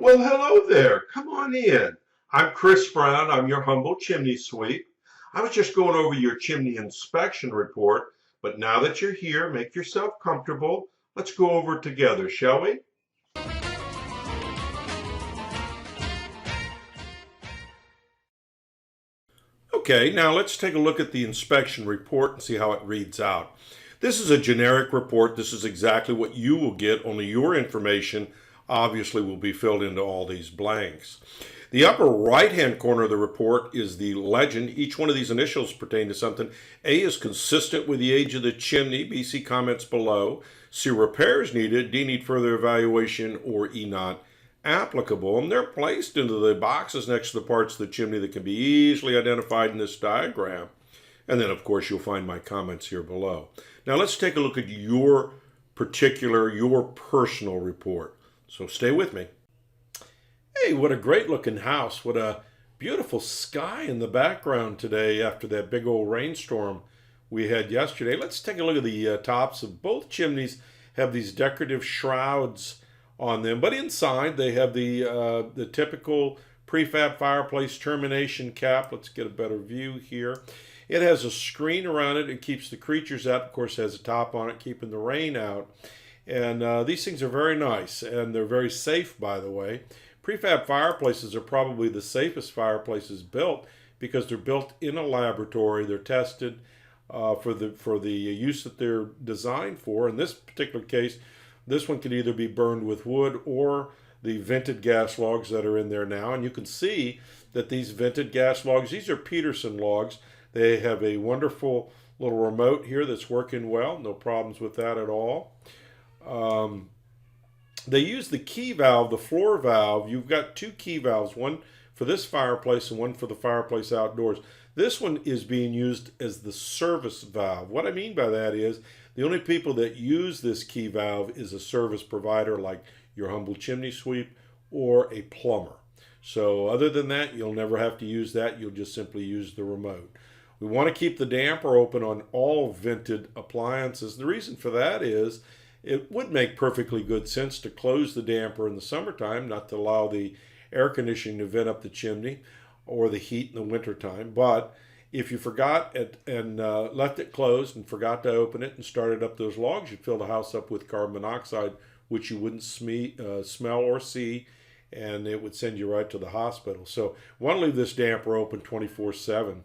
Well, hello there. Come on in. I'm Chris Brown. I'm your humble chimney sweep. I was just going over your chimney inspection report, but now that you're here, make yourself comfortable. Let's go over it together, shall we? Okay, now let's take a look at the inspection report and see how it reads out. This is a generic report. This is exactly what you will get, only your information obviously will be filled into all these blanks. The upper right-hand corner of the report is the legend. Each one of these initials pertain to something. A is consistent with the age of the chimney. B, see comments below. C, repairs needed. D, need further evaluation. Or E, not applicable. And they're placed into the boxes next to the parts of the chimney that can be easily identified in this diagram. And then, of course, you'll find my comments here below. Now, let's take a look at your personal report. So stay with me. Hey, what a great looking house. What a beautiful sky in the background today after that big old rainstorm we had yesterday. Let's take a look at the tops of both chimneys. Have these decorative shrouds on them, but inside they have the typical prefab fireplace termination cap. Let's get a better view here. It has a screen around it. It keeps the creatures out. Of course, it has a top on it, keeping the rain out. And these things are very nice, and they're very safe, by the way. Prefab fireplaces are probably the safest fireplaces built because they're built in a laboratory. They're tested for the use that they're designed for. In this particular case, this one can either be burned with wood or the vented gas logs that are in there now. And you can see that these vented gas logs, these are Peterson logs. They have a wonderful little remote here that's working well. No problems with that at all. They use the key valve, the floor valve. You've got two key valves, one for this fireplace and one for the fireplace outdoors. This one is being used as the service valve. What I mean by that is the only people that use this key valve is a service provider like your humble chimney sweep or a plumber. So other than that, you'll never have to use that. You'll just simply use the remote. We want to keep the damper open on all vented appliances. The reason for that is it would make perfectly good sense to close the damper in the summertime, not to allow the air conditioning to vent up the chimney or the heat in the wintertime. But if you forgot it and left it closed and forgot to open it and started up those logs, you'd fill the house up with carbon monoxide, which you wouldn't smell or see, and it would send you right to the hospital. So we want to leave this damper open 24/7.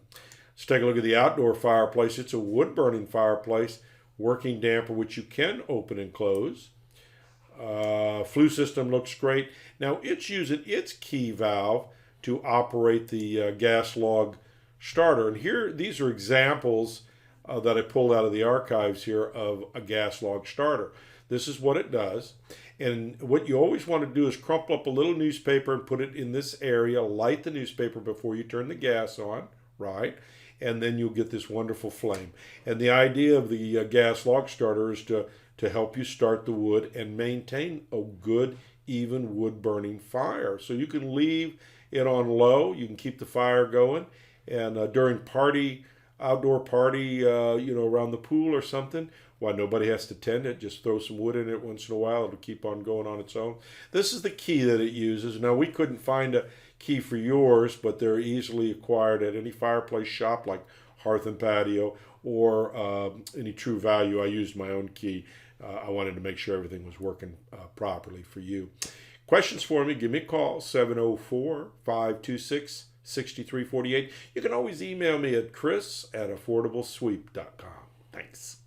Let's take a look at the outdoor fireplace. It's a wood-burning fireplace, working damper, which you can open and close. Flue system looks great. Now it's using its key valve to operate the gas log starter. And here, these are examples that I pulled out of the archives here of a gas log starter. This is what it does. And what you always want to do is crumple up a little newspaper and put it in this area. Light the newspaper before you turn the gas on, right? And then you'll get this wonderful flame. And the idea of the gas log starter is to help you start the wood and maintain a good, even wood burning fire. So you can leave it on low. You can keep the fire going. And during outdoor party, around the pool or something, why nobody has to tend it. Just throw some wood in it once in a while. It'll keep on going on its own. This is the key that it uses. Now, we couldn't find a key for yours, but they're easily acquired at any fireplace shop like Hearth and Patio or any True Value. I used my own key. I wanted to make sure everything was working properly for you. Questions for me, give me a call, 704-526-6348. You can always email me at chris@affordablesweep.com. Thanks.